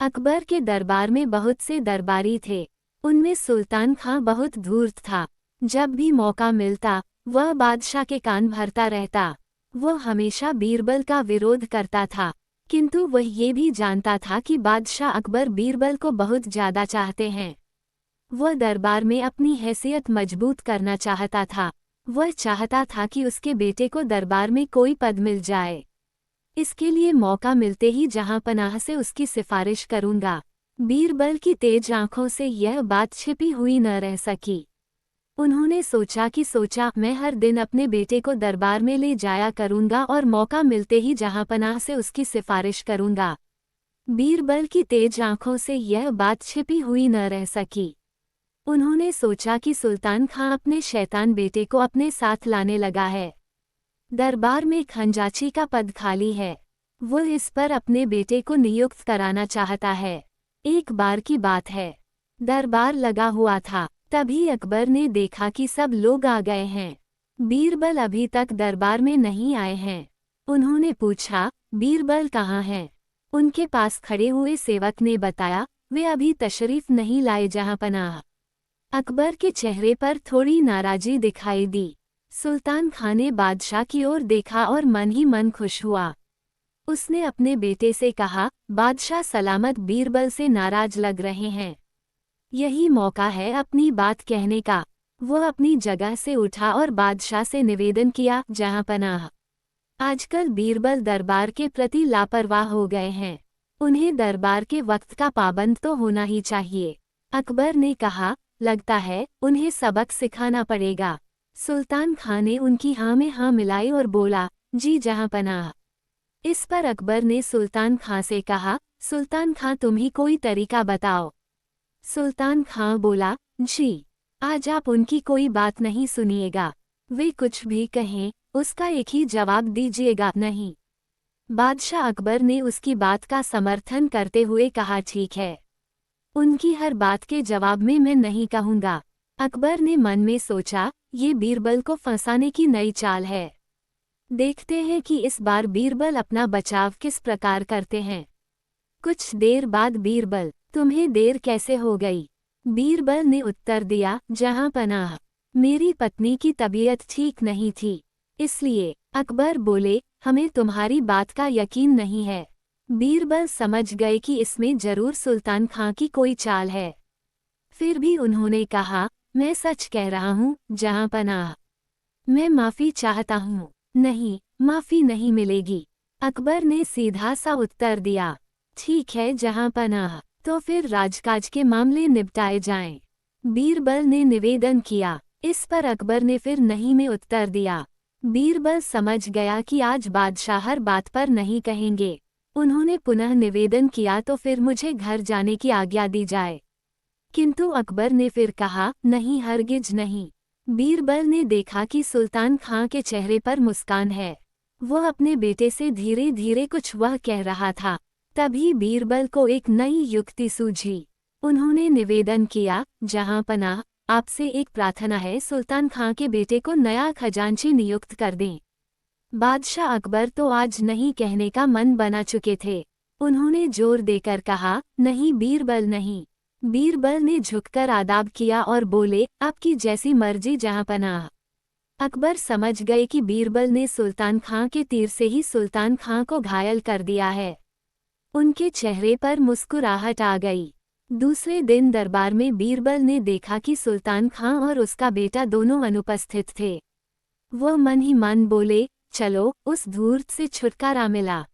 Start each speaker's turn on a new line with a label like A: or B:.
A: अकबर के दरबार में बहुत से दरबारी थे। उनमें सुल्तान खां बहुत धूर्त था। जब भी मौका मिलता वह बादशाह के कान भरता रहता। वह हमेशा बीरबल का विरोध करता था, किंतु वह ये भी जानता था कि बादशाह अकबर बीरबल को बहुत ज्यादा चाहते हैं। वह दरबार में अपनी हैसियत मजबूत करना चाहता था। वह चाहता था कि उसके बेटे को दरबार में कोई पद मिल जाए। इसके लिए मौका मिलते ही जहांपनाह से उसकी सिफारिश करूंगा। बीरबल की तेज आंखों से यह बात छिपी हुई न रह सकी। उन्होंने सोचा मैं हर दिन अपने बेटे को दरबार में ले जाया करूंगा और मौका मिलते ही जहांपनाह से उसकी सिफारिश करूंगा। बीरबल की तेज आंखों से यह बात छिपी हुई न रह सकी। उन्होंने सोचा कि सुल्तान खां अपने शैतान बेटे को अपने साथ लाने लगा है। दरबार में खंजाची का पद खाली है। वो इस पर अपने बेटे को नियुक्त कराना चाहता है। एक बार की बात है, दरबार लगा हुआ था। तभी अकबर ने देखा कि सब लोग आ गए हैं। बीरबल अभी तक दरबार में नहीं आए हैं। उन्होंने पूछा, बीरबल कहाँ हैं? उनके पास खड़े हुए सेवक ने बताया, वे अभी तशरीफ नहीं लाए जहांपनाह। अकबर के चेहरे पर थोड़ी नाराजी दिखाई दी। सुल्तान खां ने बादशाह की ओर देखा और मन ही मन खुश हुआ। उसने अपने बेटे से कहा, बादशाह सलामत बीरबल से नाराज लग रहे हैं। यही मौका है अपनी बात कहने का। वह अपनी जगह से उठा और बादशाह से निवेदन किया, जहांपनाह, आजकल बीरबल दरबार के प्रति लापरवाह हो गए हैं। उन्हें दरबार के वक्त का पाबंद तो होना ही चाहिए। अकबर ने कहा, लगता है उन्हें सबक सिखाना पड़ेगा। सुल्तान खां ने उनकी हाँ में हाँ मिलाई और बोला, जी जहांपनाह। इस पर अकबर ने सुल्तान खां से कहा, सुल्तान खां तुम ही कोई तरीका बताओ। सुल्तान खां बोला, जी, आज आप उनकी कोई बात नहीं सुनिएगा। वे कुछ भी कहें उसका एक ही जवाब दीजिएगा, नहीं। बादशाह अकबर ने उसकी बात का समर्थन करते हुए कहा, ठीक है, उनकी हर बात के जवाब में मैं नहीं कहूँगा। अकबर ने मन में सोचा, ये बीरबल को फंसाने की नई चाल है। देखते हैं कि इस बार बीरबल अपना बचाव किस प्रकार करते हैं। कुछ देर बाद बीरबल, तुम्हें देर कैसे हो गई? बीरबल ने उत्तर दिया, जहांपनाह, मेरी पत्नी की तबीयत ठीक नहीं थी, इसलिए। अकबर बोले, हमें तुम्हारी बात का यकीन नहीं है। बीरबल समझ गए कि इसमें जरूर सुल्तान खां की कोई चाल है। फिर भी उन्होंने कहा, मैं सच कह रहा हूँ जहांपनाह, मैं माफ़ी चाहता हूँ। नहीं, माफ़ी नहीं मिलेगी। अकबर ने सीधा सा उत्तर दिया, ठीक है जहांपनाह, तो फिर राजकाज के मामले निपटाए जाएं। बीरबल ने निवेदन किया। इस पर अकबर ने फिर नहीं में उत्तर दिया। बीरबल समझ गया कि आज बादशाह हर बात पर नहीं कहेंगे। उन्होंने पुनः निवेदन किया, तो फिर मुझे घर जाने की आज्ञा दी जाए। किंतु अकबर ने फिर कहा, नहीं, हरगिज नहीं। बीरबल ने देखा कि सुल्तान खां के चेहरे पर मुस्कान है। वह अपने बेटे से धीरे धीरे कुछ वह कह रहा था। तभी बीरबल को एक नई युक्ति सूझी। उन्होंने निवेदन किया, जहांपनाह, आपसे एक प्रार्थना है, सुल्तान खां के बेटे को नया खजांची नियुक्त कर दें। बादशाह अकबर तो आज नहीं कहने का मन बना चुके थे। उन्होंने जोर देकर कहा, नहीं बीरबल, नहीं। बीरबल ने झुककर आदाब किया और बोले, आपकी जैसी मर्जी जहांपनाह। अकबर समझ गए कि बीरबल ने सुल्तान खां के तीर से ही सुल्तान खां को घायल कर दिया है। उनके चेहरे पर मुस्कुराहट आ गई। दूसरे दिन दरबार में बीरबल ने देखा कि सुल्तान खां और उसका बेटा दोनों अनुपस्थित थे। वह मन ही मन बोले, चलो, उस धूर्त से छुटकारा मिला।